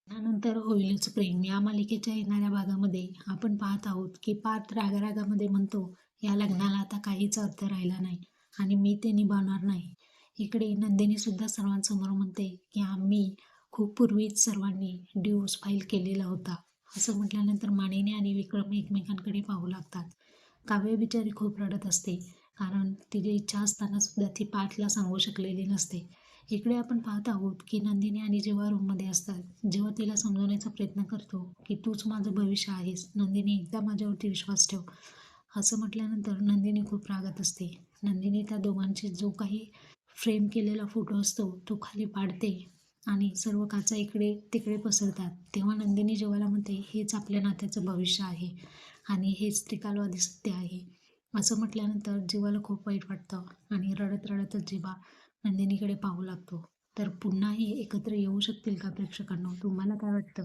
त्यानंतर होईलच प्रेम या मालिकेच्या येणाऱ्या भागामध्ये आपण पाहत आहोत की पार्थ रागारागामध्ये म्हणतो, या लग्नाला आता काहीच अर्थ राहिला नाही आणि मी ते निभावणार नाही. इकडे नंदिनी सुद्धा सर्वांसमोर म्हणते की आम्ही खूप पूर्वीच सर्वांनी डिवोर्स फाईल केलेला होता. असं म्हटल्यानंतर मानिनी आणि विक्रम एकमेकांकडे पाहू लागतात. काव्य बिचारी खूप रडत असते, कारण तिची इच्छा असताना सुद्धा ती पार्थला सांगू शकलेली नसते. इकडे आपण पाहत आहोत की नंदिनी आणि जेव्हा रूममध्ये असतात, जेव्हा तिला समजवण्याचा प्रयत्न करतो की तूच माझं भविष्य आहेस, नंदिनी एकदा माझ्यावरती विश्वास ठेव. असं म्हटल्यानंतर नंदिनी खूप रागात असते. नंदिनी त्या दोघांची जो काही फ्रेम केलेला फोटो असतो तो खाली पाडते आणि सर्व काचा इकडे तिकडे पसरतात. तेव्हा नंदिनी जेव्हाला म्हणते, हेच आपल्या नात्याचं भविष्य आहे आणि हेच त्रिकालवादी सत्य आहे. असं म्हटल्यानंतर जीवाला खूप वाईट वाटतं आणि रडत रडतच जीवा नंदिनीकडे पाहू लागतो. तर पुन्हा हे एकत्र येऊ शकतील का प्रेक्षकांनो? तुम्हाला काय वाटतं?